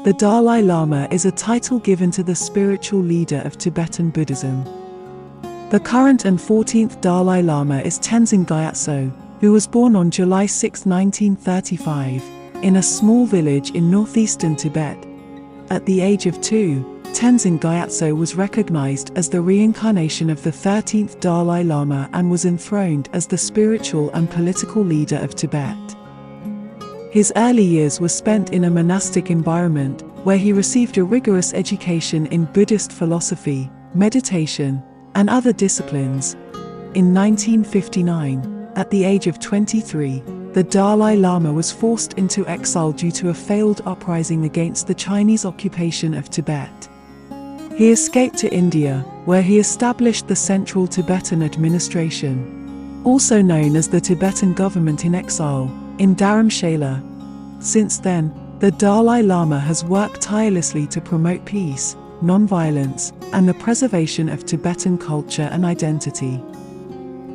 The Dalai Lama is a title given to the spiritual leader of Tibetan Buddhism. The current and 14th Dalai Lama is Tenzin Gyatso, who was born on July 6, 1935, in a small village in northeastern Tibet. At the age of 2, Tenzin Gyatso was recognized as the reincarnation of the 13th Dalai Lama and was enthroned as the spiritual and political leader of Tibet. His early years were spent in a monastic environment, where he received a rigorous education in Buddhist philosophy, meditation, and other disciplines. In 1959, at the age of 23, the Dalai Lama was forced into exile due to a failed uprising against the Chinese occupation of Tibet. He escaped to India, where he established the Central Tibetan Administration, also known as the Tibetan Government in Exile, in Dharamshala. Since then, the Dalai Lama has worked tirelessly to promote peace, non-violence, and the preservation of Tibetan culture and identity.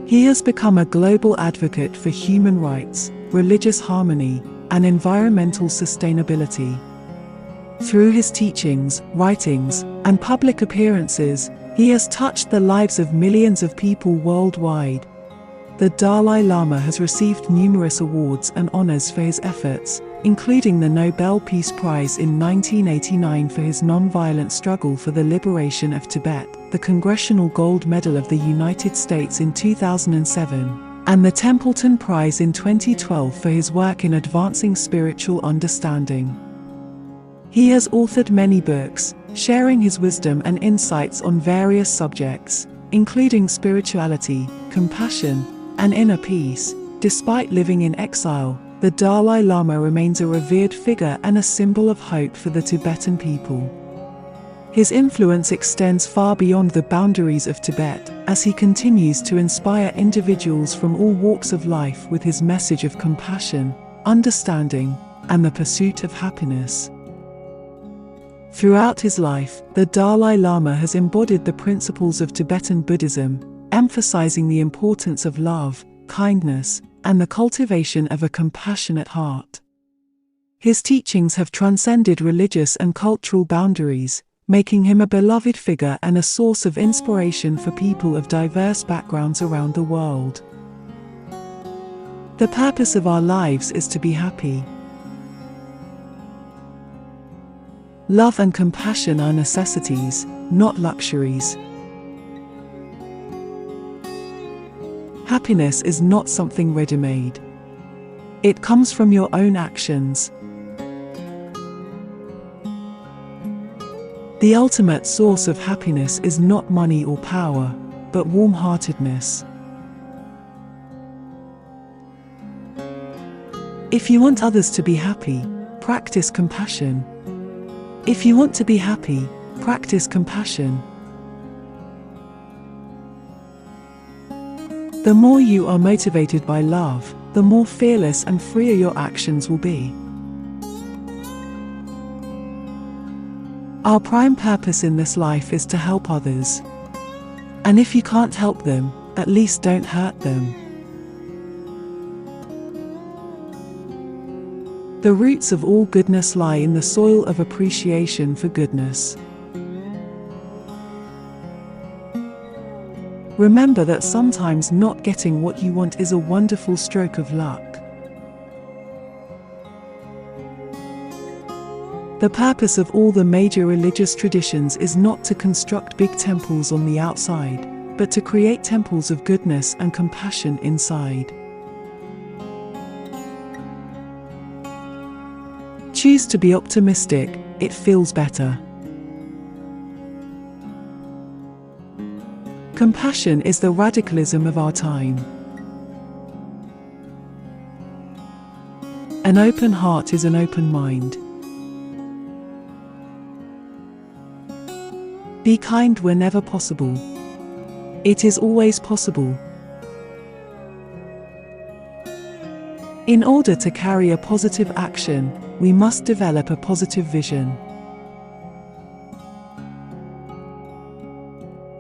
He has become a global advocate for human rights, religious harmony, and environmental sustainability. Through his teachings, writings, and public appearances, he has touched the lives of millions of people worldwide. The Dalai Lama has received numerous awards and honors for his efforts, including the Nobel Peace Prize in 1989 for his non-violent struggle for the liberation of Tibet, the Congressional Gold Medal of the United States in 2007, and the Templeton Prize in 2012 for his work in advancing spiritual understanding. He has authored many books, sharing his wisdom and insights on various subjects, including spirituality, compassion, and inner peace. Despite living in exile, the Dalai Lama remains a revered figure and a symbol of hope for the Tibetan people. His influence extends far beyond the boundaries of Tibet, as he continues to inspire individuals from all walks of life with his message of compassion, understanding, and the pursuit of happiness. Throughout his life, the Dalai Lama has embodied the principles of Tibetan Buddhism, emphasizing the importance of love, kindness, and the cultivation of a compassionate heart. His teachings have transcended religious and cultural boundaries, making him a beloved figure and a source of inspiration for people of diverse backgrounds around the world. The purpose of our lives is to be happy. Love and compassion are necessities, not luxuries. Happiness is not something ready-made. It comes from your own actions. The ultimate source of happiness is not money or power, but warm-heartedness. If you want others to be happy, practice compassion. If you want to be happy, practice compassion. The more you are motivated by love, the more fearless and freer your actions will be. Our prime purpose in this life is to help others. And if you can't help them, at least don't hurt them. The roots of all goodness lie in the soil of appreciation for goodness. Remember that sometimes not getting what you want is a wonderful stroke of luck. The purpose of all the major religious traditions is not to construct big temples on the outside, but to create temples of goodness and compassion inside. Choose to be optimistic, it feels better. Compassion is the radicalism of our time. An open heart is an open mind. Be kind whenever possible. It is always possible. In order to carry a positive action, we must develop a positive vision.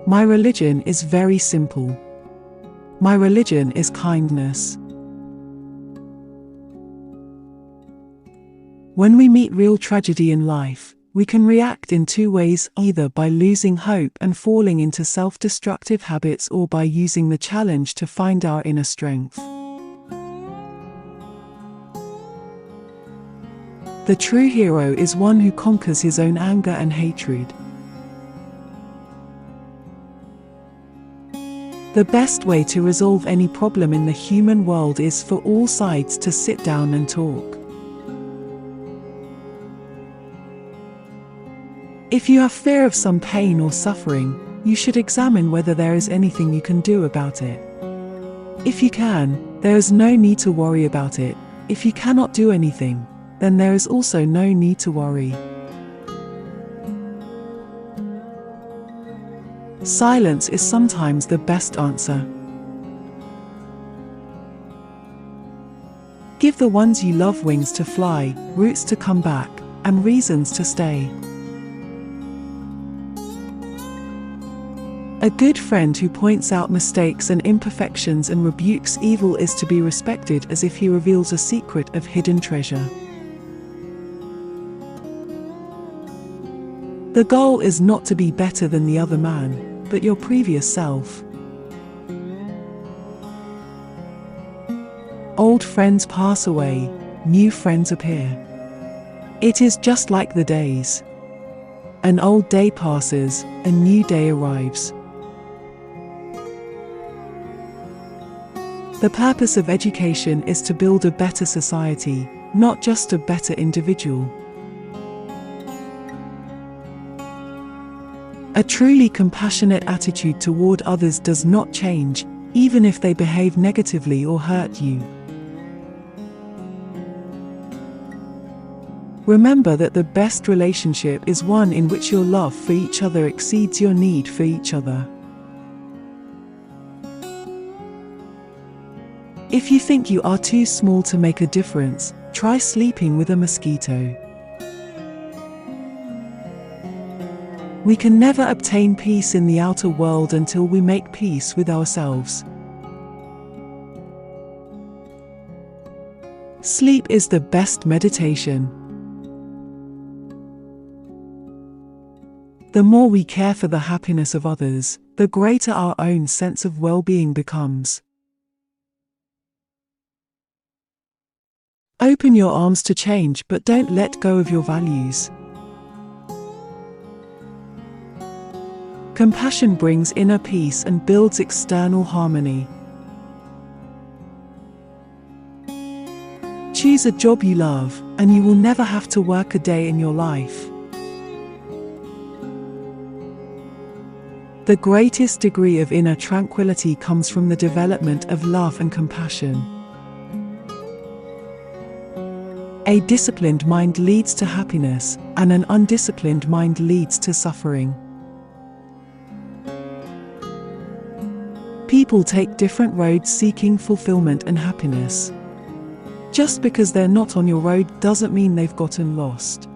My religion is very simple. My religion is kindness. When we meet real tragedy in life, we can react in two ways, either by losing hope and falling into self-destructive habits, or by using the challenge to find our inner strength. The true hero is one who conquers his own anger and hatred. The best way to resolve any problem in the human world is for all sides to sit down and talk. If you have fear of some pain or suffering, you should examine whether there is anything you can do about it. If you can, there is no need to worry about it. If you cannot do anything, then there is also no need to worry. Silence is sometimes the best answer. Give the ones you love wings to fly, roots to come back, and reasons to stay. A good friend who points out mistakes and imperfections and rebukes evil is to be respected as if he reveals a secret of hidden treasure. The goal is not to be better than the other man, but your previous self. Old friends pass away, new friends appear. It is just like the days. An old day passes, a new day arrives. The purpose of education is to build a better society, not just a better individual. A truly compassionate attitude toward others does not change, even if they behave negatively or hurt you. Remember that the best relationship is one in which your love for each other exceeds your need for each other. If you think you are too small to make a difference, try sleeping with a mosquito. We can never obtain peace in the outer world until we make peace with ourselves. Sleep is the best meditation. The more we care for the happiness of others, the greater our own sense of well-being becomes. Open your arms to change, but don't let go of your values. Compassion brings inner peace and builds external harmony. Choose a job you love, and you will never have to work a day in your life. The greatest degree of inner tranquility comes from the development of love and compassion. A disciplined mind leads to happiness, and an undisciplined mind leads to suffering. People take different roads seeking fulfillment and happiness. Just because they're not on your road doesn't mean they've gotten lost.